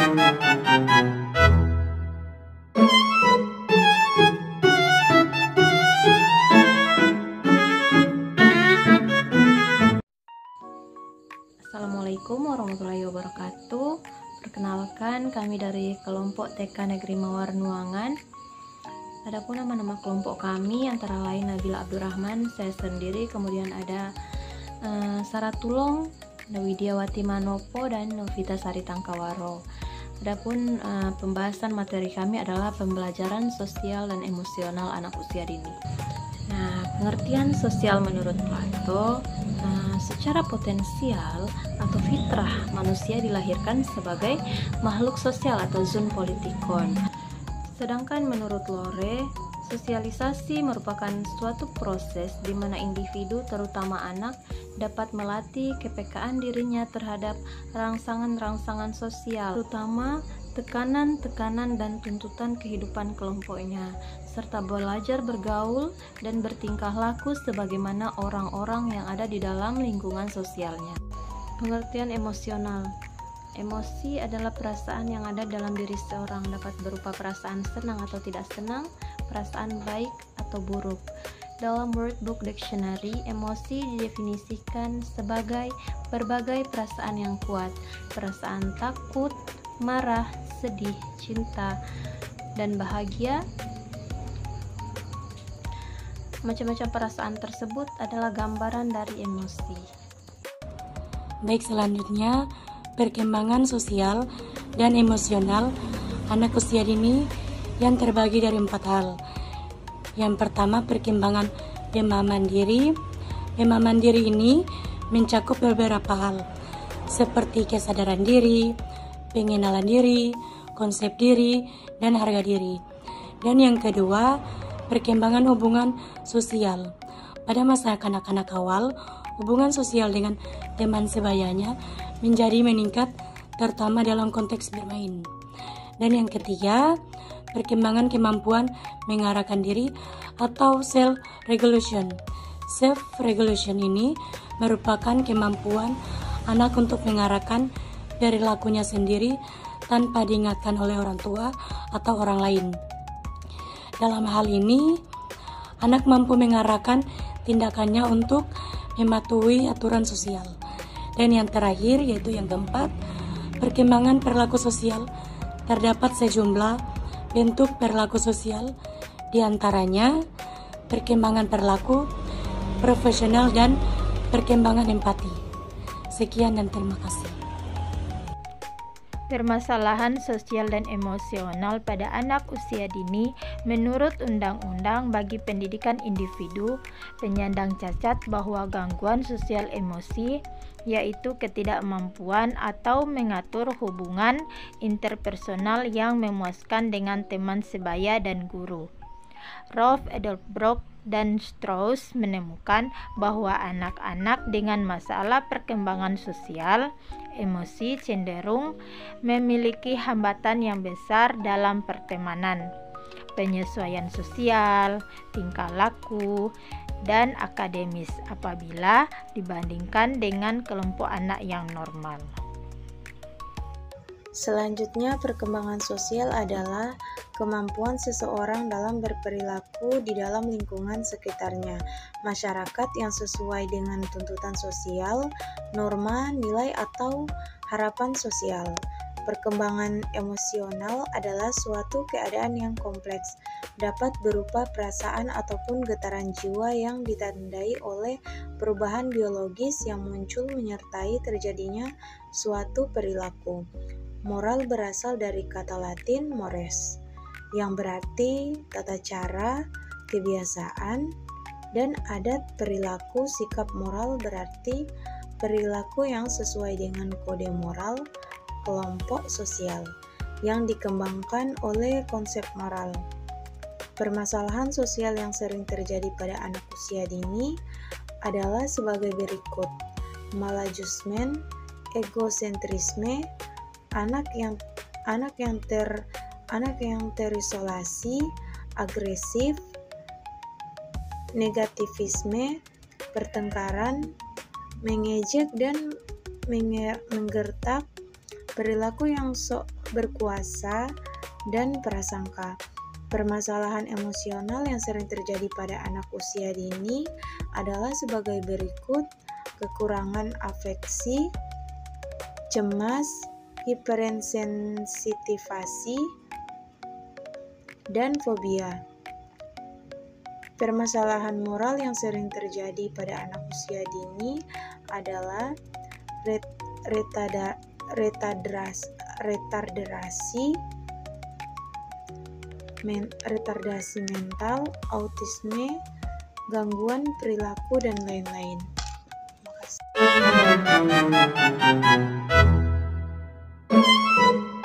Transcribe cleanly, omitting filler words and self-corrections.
Assalamualaikum warahmatullahi wabarakatuh. Perkenalkan, kami dari kelompok TK Negeri Mawar Nuangan. Adapun nama-nama kelompok kami antara lain Nabila Abdurrahman, saya sendiri, kemudian ada Sarah Tulong, Widiawati Manopo, dan Novita Sari Tangkawaro. Adapun pembahasan materi kami adalah pembelajaran sosial dan emosional anak usia dini. Nah, pengertian sosial menurut Plato, secara potensial atau fitrah manusia dilahirkan sebagai makhluk sosial atau zoon politikon. Sedangkan menurut Lore, sosialisasi merupakan suatu proses di mana individu, terutama anak, dapat melatih kepekaan dirinya terhadap rangsangan-rangsangan sosial, terutama tekanan-tekanan dan tuntutan kehidupan kelompoknya, serta belajar bergaul dan bertingkah laku sebagaimana orang-orang yang ada di dalam lingkungan sosialnya. Pengertian emosional. Emosi adalah perasaan yang ada dalam diri seorang, dapat berupa perasaan senang atau tidak senang, perasaan baik atau buruk. Dalam Word Book Dictionary, emosi didefinisikan sebagai berbagai perasaan yang kuat, perasaan takut, marah, sedih, cinta, dan bahagia. Macam-macam perasaan tersebut adalah gambaran dari emosi. Baik, selanjutnya perkembangan sosial dan emosional anak usia dini yang terbagi dari 4 hal. Yang pertama, perkembangan pemahaman diri. Pemahaman diri ini mencakup beberapa hal, seperti kesadaran diri, pengenalan diri, konsep diri, dan harga diri. Dan yang kedua, perkembangan hubungan sosial. Pada masa kanak-kanak awal, hubungan sosial dengan teman sebayanya menjadi meningkat, terutama dalam konteks bermain. Dan yang ketiga, perkembangan kemampuan mengarahkan diri atau self-regulation. Self-regulation ini merupakan kemampuan anak untuk mengarahkan perilakunya sendiri tanpa diingatkan oleh orang tua atau orang lain. Dalam hal ini, anak mampu mengarahkan tindakannya untuk mematuhi aturan sosial. Dan yang terakhir, yaitu yang keempat, perkembangan perilaku sosial. Terdapat sejumlah bentuk perilaku sosial, di antaranya perkembangan perilaku profesional dan perkembangan empati. Sekian dan terima kasih. Permasalahan sosial dan emosional pada anak usia dini menurut Undang-Undang bagi Pendidikan Individu penyandang cacat bahwa gangguan sosial emosi yaitu ketidakmampuan atau mengatur hubungan interpersonal yang memuaskan dengan teman sebaya dan guru. Rolf Edelbrock dan Strauss menemukan bahwa anak-anak dengan masalah perkembangan sosial emosi cenderung memiliki hambatan yang besar dalam pertemanan, penyesuaian sosial, tingkah laku, dan akademis apabila dibandingkan dengan kelompok anak yang normal. Selanjutnya, perkembangan sosial adalah kemampuan seseorang dalam berperilaku di dalam lingkungan sekitarnya, masyarakat yang sesuai dengan tuntutan sosial, norma, nilai, atau harapan sosial. Perkembangan emosional adalah suatu keadaan yang kompleks, dapat berupa perasaan ataupun getaran jiwa yang ditandai oleh perubahan biologis yang muncul menyertai terjadinya suatu perilaku. Moral berasal dari kata Latin mores, yang berarti tata cara, kebiasaan, dan adat perilaku. Sikap moral berarti perilaku yang sesuai dengan kode moral kelompok sosial yang dikembangkan oleh konsep moral. Permasalahan sosial yang sering terjadi pada anak usia dini adalah sebagai berikut: maladjustment, egosentrisme, anak yang terisolasi, agresif, negativisme, pertengkaran, mengejek dan menggertak, perilaku yang sok berkuasa, dan prasangka. Permasalahan emosional yang sering terjadi pada anak usia dini adalah sebagai berikut: kekurangan afeksi, cemas, hipersensitivasi, dan fobia. Permasalahan moral yang sering terjadi pada anak usia dini adalah retardasi mental, autisme, gangguan perilaku, dan lain-lain. Terima kasih.